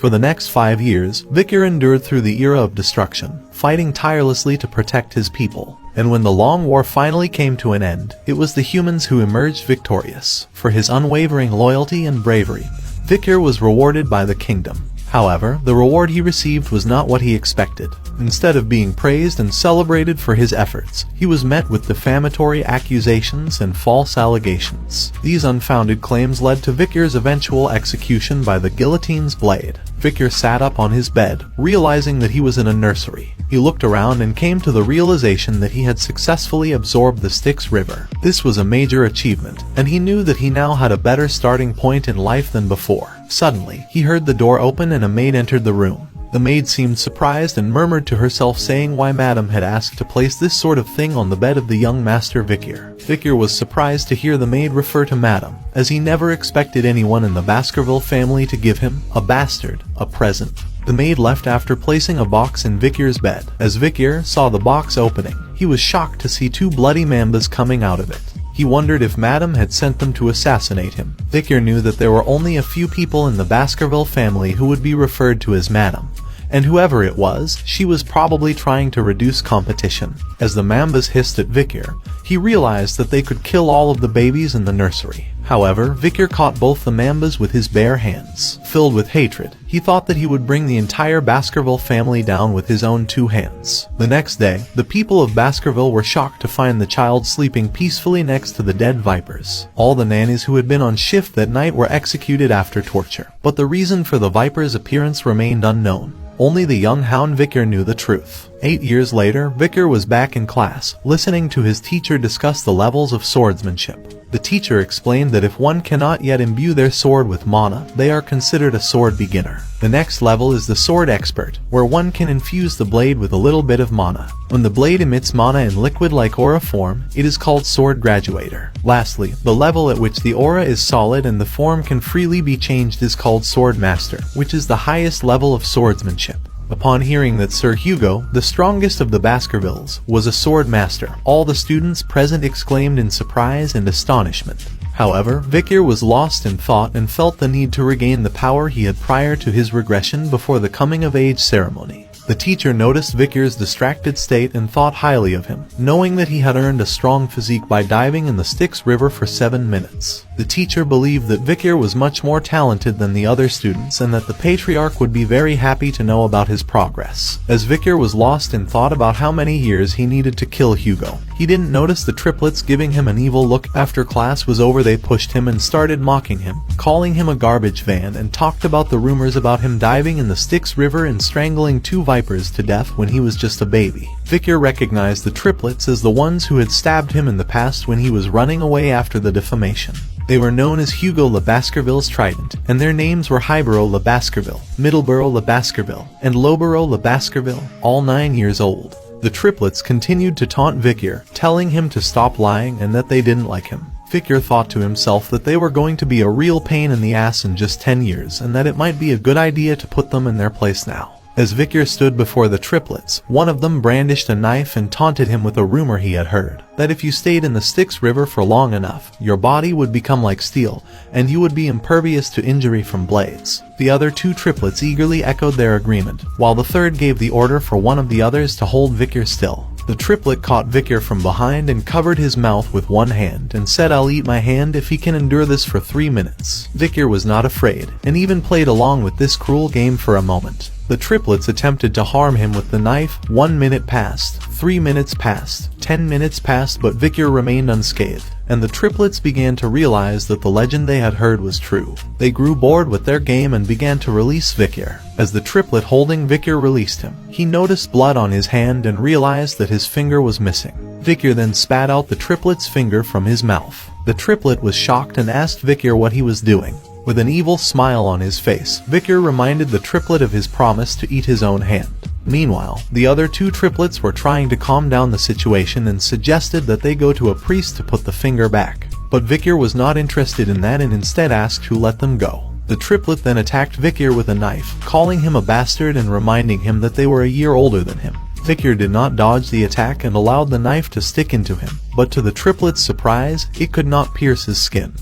For the next 5 years, Bichir endured through the era of destruction, fighting tirelessly to protect his people. And when the long war finally came to an end, it was the humans who emerged victorious. For his unwavering loyalty and bravery, Bichir was rewarded by the kingdom. However, the reward he received was not what he expected. Instead of being praised and celebrated for his efforts, he was met with defamatory accusations and false allegations. These unfounded claims led to Bichir's eventual execution by the guillotine's blade. Bichir sat up on his bed, realizing that he was in a nursery. He looked around and came to the realization that he had successfully absorbed the Styx River. This was a major achievement, and he knew that he now had a better starting point in life than before. Suddenly, he heard the door open and a maid entered the room. The maid seemed surprised and murmured to herself, saying why Madame had asked to place this sort of thing on the bed of the young master Bichir. Bichir was surprised to hear the maid refer to Madame, as he never expected anyone in the Baskerville family to give him, a bastard, a present. The maid left after placing a box in Bichir's bed. As Bichir saw the box opening, he was shocked to see 2 bloody mambas coming out of it. He wondered if Madame had sent them to assassinate him. Bichir knew that there were only a few people in the Baskerville family who would be referred to as Madame, and whoever it was, she was probably trying to reduce competition. As the mambas hissed at Bichir, he realized that they could kill all of the babies in the nursery. However, Bichir caught both the mambas with his bare hands. Filled with hatred, he thought that he would bring the entire Baskerville family down with his own 2 hands. The next day, the people of Baskerville were shocked to find the child sleeping peacefully next to the dead vipers. All the nannies who had been on shift that night were executed after torture. But the reason for the viper's appearance remained unknown. Only the young Hound Bichir knew the truth. 8 years later, Bichir was back in class, listening to his teacher discuss the levels of swordsmanship. The teacher explained that if one cannot yet imbue their sword with mana, they are considered a sword beginner. The next level is the sword expert, where one can infuse the blade with a little bit of mana. When the blade emits mana in liquid-like aura form, it is called sword graduator. Lastly, the level at which the aura is solid and the form can freely be changed is called sword master, which is the highest level of swordsmanship. Upon hearing that Sir Hugo, the strongest of the Baskervilles, was a sword master, all the students present exclaimed in surprise and astonishment. However, Bichir was lost in thought and felt the need to regain the power he had prior to his regression before the coming-of-age ceremony. The teacher noticed Bichir's distracted state and thought highly of him, knowing that he had earned a strong physique by diving in the Styx River for 7 minutes. The teacher believed that Bichir was much more talented than the other students and that the patriarch would be very happy to know about his progress. As Bichir was lost in thought about how many years he needed to kill Hugo, he didn't notice the triplets giving him an evil look. After class was over, they pushed him and started mocking him, calling him a garbage van, and talked about the rumors about him diving in the Styx River and strangling 2 vipers to death when he was just a baby. Bichir recognized the triplets as the ones who had stabbed him in the past when he was running away after the defamation. They were known as Hugo le Baskerville's Trident, and their names were Highborough le Baskerville, Middleborough le Baskerville, and Lowborough le Baskerville, all 9 years old. The triplets continued to taunt Bichir, telling him to stop lying and that they didn't like him. Bichir thought to himself that they were going to be a real pain in the ass in just 10 years and that it might be a good idea to put them in their place now. As Bichir stood before the triplets, one of them brandished a knife and taunted him with a rumor he had heard, that if you stayed in the Styx River for long enough, your body would become like steel, and you would be impervious to injury from blades. The other 2 triplets eagerly echoed their agreement, while the third gave the order for one of the others to hold Bichir still. The triplet caught Bichir from behind and covered his mouth with one hand and said, "I'll eat my hand if he can endure this for 3 minutes." Bichir was not afraid, and even played along with this cruel game for a moment. The triplets attempted to harm him with the knife. 1 minute passed, 3 minutes passed, 10 minutes passed, but Bichir remained unscathed, and the triplets began to realize that the legend they had heard was true. They grew bored with their game and began to release Bichir. As the triplet holding Bichir released him, he noticed blood on his hand and realized that his finger was missing. Bichir then spat out the triplet's finger from his mouth. The triplet was shocked and asked Bichir what he was doing. With an evil smile on his face, Bichir reminded the triplet of his promise to eat his own hand. Meanwhile, the other 2 triplets were trying to calm down the situation and suggested that they go to a priest to put the finger back. But Bichir was not interested in that and instead asked to let them go. The triplet then attacked Bichir with a knife, calling him a bastard and reminding him that they were a year older than him. Bichir did not dodge the attack and allowed the knife to stick into him, but to the triplet's surprise, it could not pierce his skin.